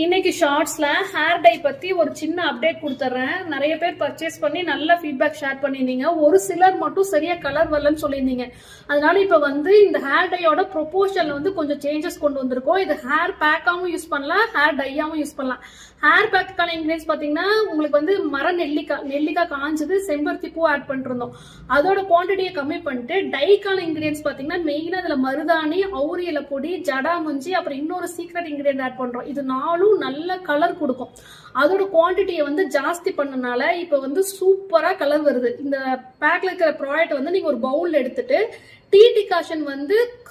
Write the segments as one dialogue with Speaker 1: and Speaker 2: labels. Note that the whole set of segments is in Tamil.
Speaker 1: இன்னைக்கு ஷார்ட்ஸ்ல ஹேர் டை பத்தி ஒரு சின்ன அப்டேட் கொடுத்துறேன். நிறைய பேர் பர்ச்சேஸ் பண்ணி நல்ல ஃபீட்பேக் ஷேர் பண்ணியிருந்தீங்க. ஒரு சிலர் மட்டும் சரியா கலர் வரலன்னு சொல்லியிருந்தீங்க. அதனால இப்ப இந்த ஹேர் டையோட ப்ரொபோஷன்ல கொஞ்சம் சேஞ்சஸ் கொண்டு வந்திருக்கோம். இது ஹேர் பேக்காவும் யூஸ் பண்ணலாம், ஹேர் டையாவும் யூஸ் பண்ணலாம். ஹேர் பேக்கான இன்கிரீடியன்ஸ் பாத்தீங்கன்னா உங்களுக்கு மர நெல்லிக்காய் காஞ்சது, செம்பருத்தி பூ ஆட் பண்ணிட்டு இருந்தோம். அதோட குவான்டிட்டியை கம்மி பண்ணிட்டு டைக்கான இன்கிரீடியன்ஸ் பாத்தீங்கன்னா மெயினா அதுல மருதாணி, அவுரி இலை பொடி, ஜடாமுஞ்சி, அப்புறம் இன்னொரு சீக்ரெட் இன்கிரீடியன்ட் ஆட் பண்றோம். இது நாலும் நல்ல கலர் கொடுக்கும். அதோட குவான்டிட்டியை ஜாஸ்தி பண்ணனால இப்ப சூப்பரா கலர் வருது. இந்த பேக்ல இருக்கிற ப்ராடக்ட் நீங்க ஒரு பவுல் எடுத்துட்டு டீ டிகாஷன்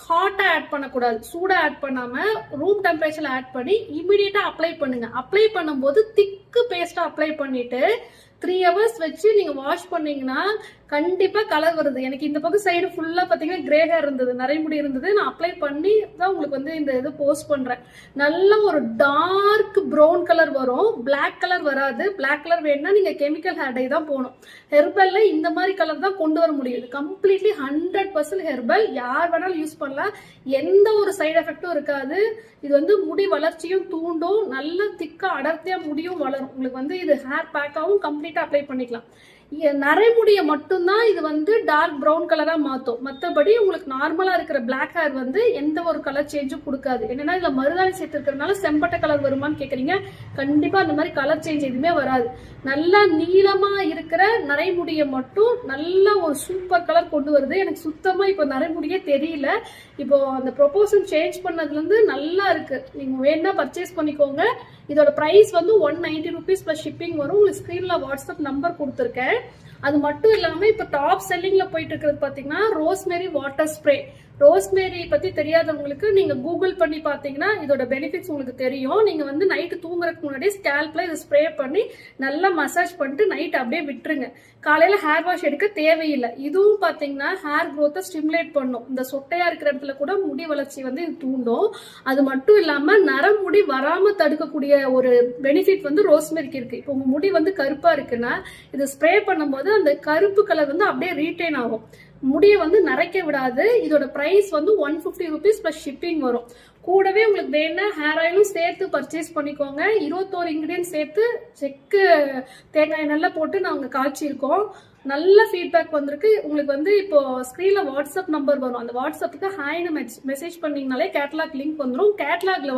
Speaker 1: ஹாட்டா ஆட் பண்ணக்கூடாது, சூடா ஆட் பண்ணாம ரூம் டெம்பரேச்சர்ல ஆட் பண்ணி இமிடியேட்டா அப்ளை பண்ணுங்க. அப்ளை பண்ணும்போது திக்கு பேஸ்டா அப்ளை பண்ணிட்டு 3 hours வச்சு நீங்க வாஷ் பண்ணீங்கன்னா கண்டிப்பா கலர் வருது. எனக்கு இந்த பக்கம் சைடு ஃபுல்லா பாத்தீங்கன்னா கிரே ஹேர் இருந்தது, நிறைய முடி இருந்தது. நான் அப்ளை பண்ணி தான் உங்களுக்கு இந்த இது போஸ்ட் பண்றேன். நல்ல ஒரு டார்க் ப்ரௌன் கலர் வரும், பிளாக் கலர் வராது. பிளாக் கலர் வேணும்னா நீங்க கெமிக்கல் ஹேர் டை தான் போகணும். ஹெர்பல்ல இந்த மாதிரி கலர் தான் கொண்டு வர முடியுது. கம்ப்ளீட்லி 100% ஹெர்பல், யார் வேணாலும் யூஸ் பண்ணலாம். எந்த ஒரு சைடு எஃபெக்டும் இருக்காது. இது முடி வளர்ச்சியும் தூண்டும், நல்ல திக்கா அடர்த்தியா முடியும் வளரும். உங்களுக்கு இது ஹேர் பேக்காவும் கம்ப்ளீட்டா அப்ளை பண்ணிக்கலாம். நரைமுடியை மட்டும்தான் இது டார்க் ப்ரௌன் கலரா மாத்தும். மற்றபடி உங்களுக்கு நார்மலா இருக்கிற பிளாக் ஹேர் எந்த ஒரு கலர் சேஞ்சும் கொடுக்காது. என்னன்னா இதுல மருதாணி சேர்த்துக்கிறதுனால செம்பட்டை கலர் வருமானு கேக்குறீங்க. கண்டிப்பா அந்த மாதிரி கலர் சேஞ்ச் எதுவுமே வராது. நல்லா நீளமா இருக்கிற நரைமுடியை மட்டும் நல்ல ஒரு சூப்பர் கலர் கொண்டு வருது. எனக்கு சுத்தமா இப்ப நரைமுடியே தெரியல. இப்போ அந்த ப்ரொபோசல் சேஞ்ச் பண்ணதுல இருந்து நல்லா இருக்கு. நீங்க வேணா பர்ச்சேஸ் பண்ணிக்கோங்க. இதோட பிரைஸ் 190 rupees பிளஸ் ஷிப்பிங் வரும். உங்களுக்கு ஸ்கிரீன்ல வாட்ஸ்அப் நம்பர் கொடுத்துருக்கேன். அது மட்டும் இல்லாம இப்ப டாப் செல்லிங்ல போயிட்டு இருக்கிறது பாத்தீங்கன்னா ரோஸ்மேரி வாட்டர் ஸ்ப்ரே. ரோஸ்மேரி பத்தி தெரியாதவங்களுக்கு நீங்க கூகுள் பண்ணி பாத்தீங்கன்னா இதோட பெனிஃபிட்ஸ் உங்களுக்கு தெரியும். நீங்க நைட்டு தூங்குறதுக்கு முன்னாடி ஸ்கேல்ப்ல இதை ஸ்ப்ரே பண்ணி நல்லா மசாஜ் பண்ணிட்டு நைட் அப்படியே விட்டுருங்க. காலையில ஹேர் வாஷ் எடுக்க தேவையில்லை. இதுவும் பாத்தீங்கன்னா ஹேர் க்ரோத்தை ஸ்டிமுலேட் பண்ணும். இந்த சொட்டையா இருக்கிற இடத்துல கூட முடி வளர்ச்சி இது தூண்டும். அது மட்டும் இல்லாம நரமுடி வராம தடுக்கக்கூடிய ஒரு பெனிஃபிட் ரோஸ்மேரிக்கு இருக்கு. இப்போ உங்க முடி கருப்பா இருக்குன்னா இது ஸ்ப்ரே பண்ணும்போது அந்த கருப்பு கலர் அப்படியே ரீட்டைன் ஆகும். முடியை நரைக்க விடாது. இதோட பிரைஸ் 150 rupees பிளஸ் ஷிப்பிங் வரும். கூடவே உங்களுக்கு வேணா ஹேர் ஆயிலும் சேர்த்து பர்ச்சேஸ் பண்ணிக்கோங்க. 21 இன்கிரீடியன்ட் சேர்த்து செக்கு தேங்காய் எண்ணெய் போட்டு நாங்க காய்ச்சிருக்கோம். நல்ல ஃபீட்பேக் வந்திருக்கு. உங்களுக்கு இப்போ ஸ்கிரீன்ல வாட்ஸ்அப் நம்பர் வரும். அந்த வாட்ஸ்அப்புக்கு ஹாய்னு மெசேஜ் பண்ணீங்கனாலே கேட்டலாக் லிங்க் வந்துடும். கேட்டலாக்ல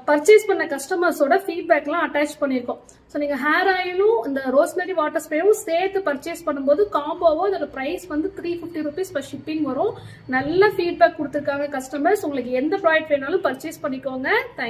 Speaker 1: பர்ச்சேஸ் பண்ண கஸ்டமர்ஸோட ஃபீட்பேக்லாம் அட்டாச் பண்ணியிருக்கோம். ஸோ நீங்க ஹேர் ஆயிலும் இந்த ரோஸ்மேரி வாட்டர் ஸ்ப்ரேவும் சேர்த்து பர்ச்சேஸ் பண்ணும்போது காம்போவோ அதோட பிரைஸ் 350 rupees பிளஸ் ஷிப்பிங் வரும். நல்ல ஃபீட்பேக் கொடுத்துருக்காங்க கஸ்டமர்ஸ். உங்களுக்கு எந்த ப்ராடக்ட் வேணாலும் பர்ச்சேஸ் பண்ணிக்கோங்க.